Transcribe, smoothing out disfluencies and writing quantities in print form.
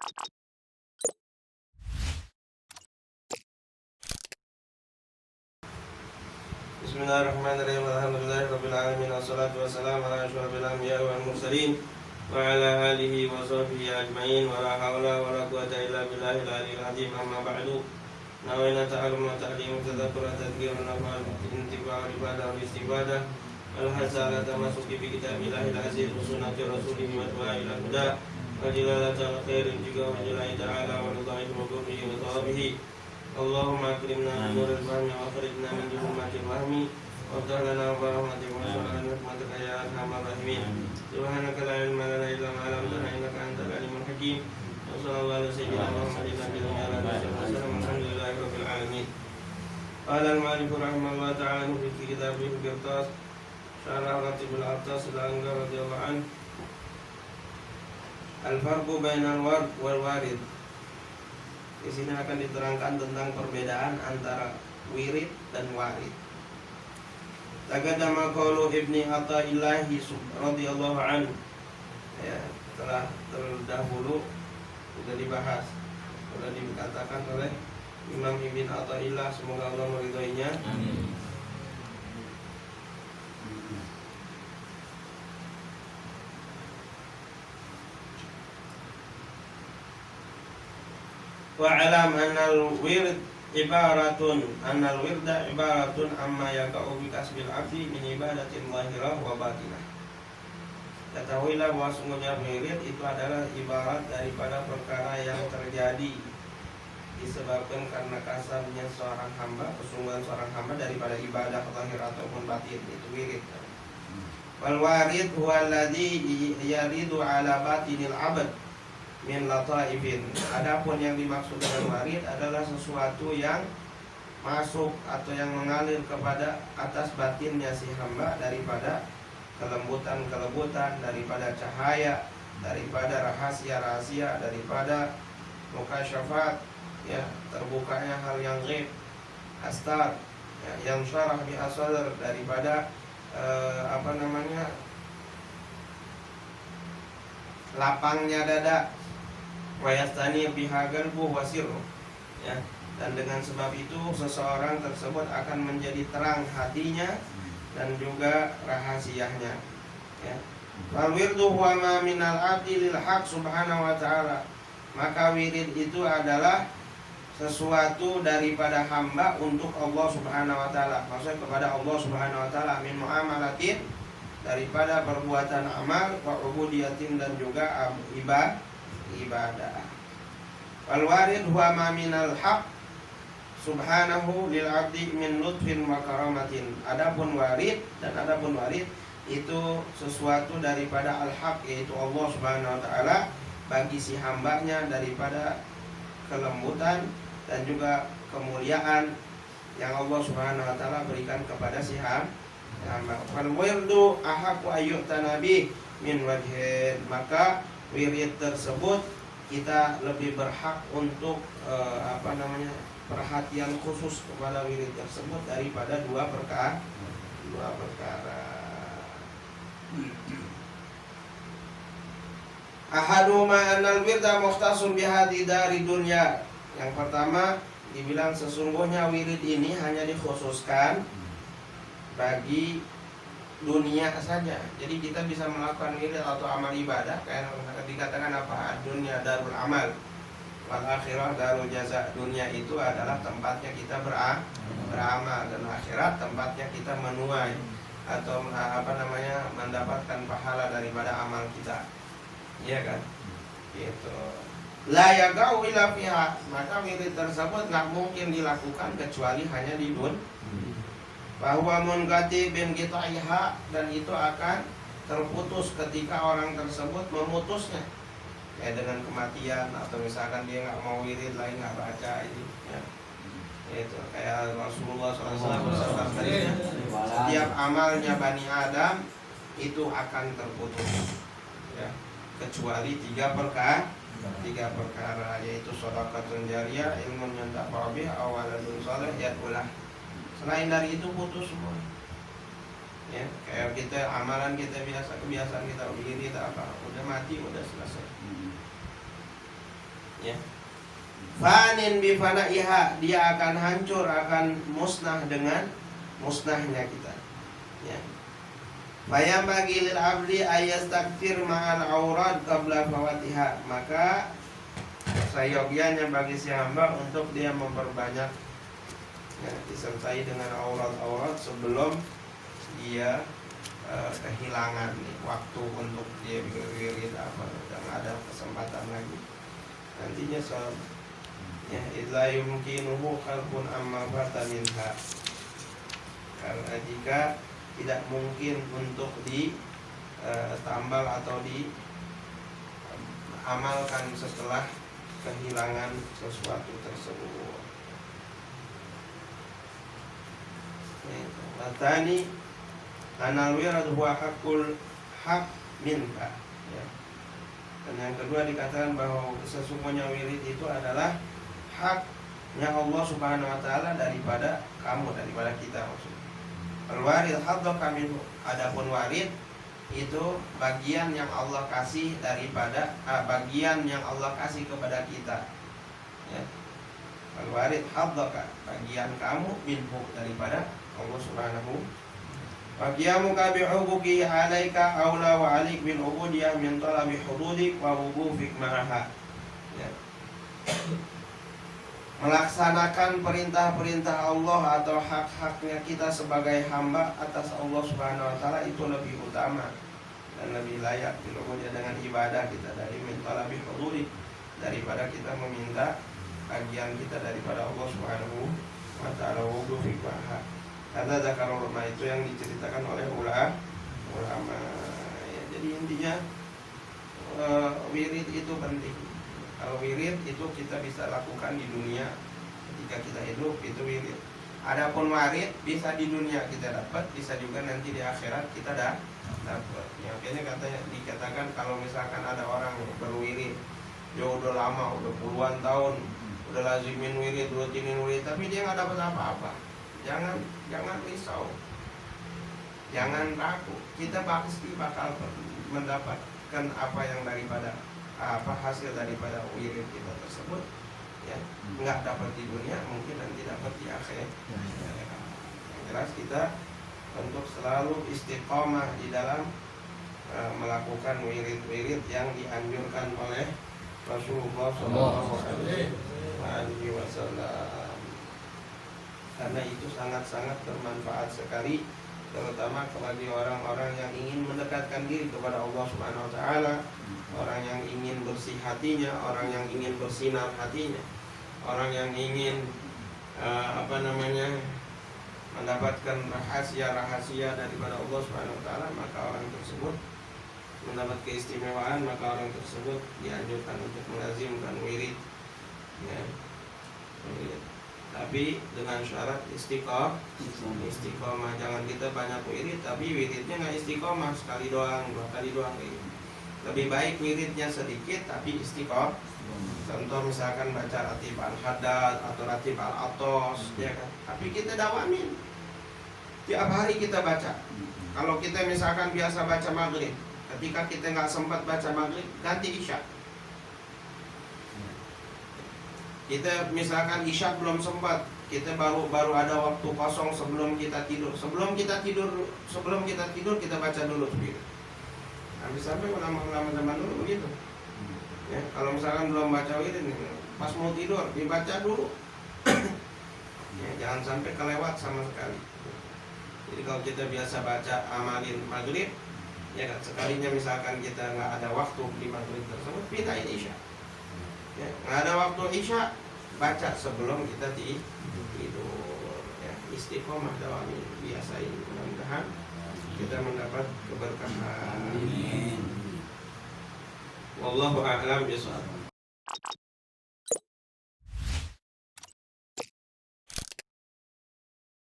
Bismillahirrahmanirrahim. Alhamdulillahirabbil alamin. Wassalatu wassalamu ala asyrofil anbiya'i wal mursalin wa ala alihi wa sahbihi ajmain. Wa la haula wa la quwwata illa billahil aliyyil azim. Amma ba'du. Nawaitu ta'allum wa ta'lim wa tadhakkur wa tadhkir wa nafa'al intifa' wa ibadah wa istifadah. Al-hasala tamasuki bi kitabillahil aziz wa sunnati rasulih wa ila huda. Wa jilalata khairin juga wa jilai ta'ala wa ridha'i wa qurbihi wa thawabihi. Allahumma akrimna nurul fahmi wa akhrijna min dhulumatil wahmi waftah lana wa rahmatika wa sallallahu rahmatika ya arhamar rahimin. Subhanaka la ilma lana illa ma 'allamtana innaka antal alimul hakim. Wa sallallahu ala sayyidina Muhammadin nabiyil wasallam. Alhamdulillahi rabbil alamin. Qala al-mu'allif rahimahullah ta'ala fi kitabih Qirtas syarah Ratibul Attas al-Anggar radhiyallahu an. Al-farqu bainal ward wal warid. Di sini akan diterangkan tentang perbedaan antara wirid dan warid. Taqaddama qaulu Ibni Athaillah radhiyallahu anhu. Ya, telah terdahulu sudah dibahas, sudah dikatakan oleh Imam Ibn Athaillah, semoga Allah meridhoinya. Amin. Wa alam annal wird ibaratun amma yaka'u bi kasbil abdi min ibadatin zahirah wa batinah. Ketahuilah bahwa sungguhnya wirid itu adalah ibarat daripada perkara yang terjadi disebabkan karena kasarnya seorang hamba, kesungguhan seorang hamba daripada ibadah zahir ataupun batin, itu wirid. Wal warid huwa alladhi yaridu ala batinil abd min lataifin. Adapun yang dimaksud dengan warid adalah sesuatu yang masuk atau yang mengalir kepada atas batinnya si hamba daripada kelembutan, daripada cahaya, daripada rahasia-rahasia, daripada mukasyafat, ya, terbukanya hal yang ghaib, astar, ya, yang syarah bi asadar, daripada lapangnya dada, wa yastani biha qalbu wa sirru, ya, dan dengan sebab itu seseorang tersebut akan menjadi terang hatinya dan juga rahasianya, ya. Wal wirdu huwa ma minal abdi lil haq subhanahu wa ta'ala. Maka wirid itu adalah sesuatu daripada hamba untuk Allah subhanahu wa ta'ala, maksudnya kepada Allah subhanahu wa ta'ala, min muamalatin, daripada perbuatan amal, wa ubudiyatin, dan juga ibadah. Wal warid huwa ma minal haq subhanahu lil abdi min lutfin wa karamatin. Adapun warid itu sesuatu daripada al-haq, yaitu Allah subhanahu wa ta'ala, bagi si hambanya daripada kelembutan dan juga kemuliaan yang Allah subhanahu wa ta'ala berikan kepada si hamba. Wal wirdu ahaqqu ayyutana bih min wajhin. Maka wirid tersebut kita lebih berhak untuk perhatian khusus kepada wirid tersebut daripada dua perkara. Ahaduma anal wirda mukhtasun bihadi dari dunia. Yang pertama dibilang sesungguhnya wirid ini hanya dikhususkan bagi dunia saja. Jadi kita bisa melakukan wirid atau amal ibadah kayak dikatakan apa? Dunia darul amal, wal akhirah darul jaza. Dunia itu adalah tempatnya kita beramal, dan akhirat tempatnya kita menuai atau mendapatkan pahala daripada amal kita. Iya kan? Gitu. La yaqau illa fiha. Maka wirid tersebut nggak mungkin dilakukan kecuali hanya di dunia. Bahwa munqati bin qita'iha, dan itu akan terputus ketika orang tersebut memutusnya, kayak dengan kematian, atau misalkan dia nggak mau wirid lagi, nggak baca itu, ya. Itu kayak Rasulullah SAW bersabda, setiap amalnya Bani Adam itu akan terputus, ya, kecuali tiga perkara, yaitu shadaqatun jariyah, ilmun yuntafa'u bihi, aw waladun shalih yad'ulah. Selain dari itu putus semua, ya. Kayak kita amalan kita biasa, kebiasaan kita wirid apa, udah mati, udah selesai. Ya. Fanin bi fanaiha, dia akan hancur, akan musnah dengan musnahnya kita. Ya. Fayam bagi lil abdi ayastakfir ma'al aurat qabla fawatiha, maka sayogianya bagi si hamba untuk dia memperbanyak, ya, disertai dengan aurat-aurat sebelum dia kehilangan waktu untuk dia wirid apa, dan ada kesempatan lagi nantinya soal, ya, idza yumkinuhu khalqun amma fata minha, karena jika tidak mungkin untuk ditambal atau diamalkan setelah kehilangan sesuatu tersebut. Matani anal wirad huwa hakul hak minka, ya. Dan yang kedua dikatakan bahwa sesungguhnya wirid itu adalah haknya Allah Subhanahu wa taala daripada kamu, daripada kita maksudnya. Al-warid haddaka minhu, adapun warid itu bagian yang Allah kasih daripada bagian yang Allah kasih kepada kita, ya. Al-warid haddaka, bagian kamu, minhu, daripada Allah Subhanahu. Waqiyamuka bi'ubuki alaika aula wa alik bil ubudiyah min talabi hududik wa wubufik ma'aha, ya. Melaksanakan perintah-perintah Allah atau hak-haknya kita sebagai hamba atas Allah Subhanahu wa taala itu lebih utama dan lebih layak dilubudiyah dengan ibadah kita dari min talabi hududik, daripada kita meminta bagian kita daripada Allah Subhanahu wa taala. Wubufik ma'aha, kata zakar ulama, itu yang diceritakan oleh ulama, ya. Jadi intinya wirid itu penting. Kalau wirid itu kita bisa lakukan di dunia ketika kita hidup, itu wirid. Adapun warid bisa di dunia kita dapat, bisa juga nanti di akhirat kita dapat. Ya, makanya katanya dikatakan kalau misalkan ada orang berwirid, dia udah lama, udah puluhan tahun, udah lazimin wirid, rutinin wirid, tapi dia nggak dapat apa-apa. Jangan risau, jangan ragu. Kita pasti bakal mendapatkan apa yang daripada hasil daripada wirid kita tersebut, ya. Nggak dapat di dunia, mungkin nanti dapat di akhirat. Yang jelas kita untuk selalu istiqomah di dalam melakukan wirid-wirid yang dianjurkan oleh Rasulullah SAW. Karena itu sangat-sangat bermanfaat sekali, terutama bagi orang-orang yang ingin mendekatkan diri kepada Allah Subhanahu wa taala, orang yang ingin bersih hatinya, orang yang ingin bersinar hatinya, orang yang ingin mendapatkan rahasia-rahasia daripada Allah Subhanahu wa taala, maka orang tersebut mendapat keistimewaan, maka orang tersebut dianjurkan untuk melazimkan wirid, ya. Wirid. Tapi dengan syarat istiqomah. Jangan kita banyak wirid tapi wiridnya nggak istiqomah, sekali doang, 2 kali doang gitu. Lebih baik wiridnya sedikit tapi istiqomah. Contoh misalkan baca ratib al-haddad atau ratib al-atos, ya kan. Tapi kita dawamin, tiap hari kita baca. Kalau kita misalkan biasa baca maghrib, ketika kita nggak sempat baca maghrib, ganti isya. Kita misalkan isya belum sempat, kita baru ada waktu kosong sebelum kita tidur. Sebelum kita tidur kita baca dulu gitu. Habis sampai ulama-ulama zaman dulu begitu. Ya, kalau misalkan belum baca wirid, pas mau tidur dibaca dulu. Ya, jangan sampai kelewat sama sekali. Jadi kalau kita biasa baca amalin maghrib, ya kan, sekalinya misalkan kita nggak ada waktu di maghrib tersebut, pindahin isya. Ya, nggak ada waktu isya, baca sebelum kita tidur, ya. Istiqomah dawami, biasain, mudah-mudahan kita mendapat keberkahan. Wallahu a'lam bishawab.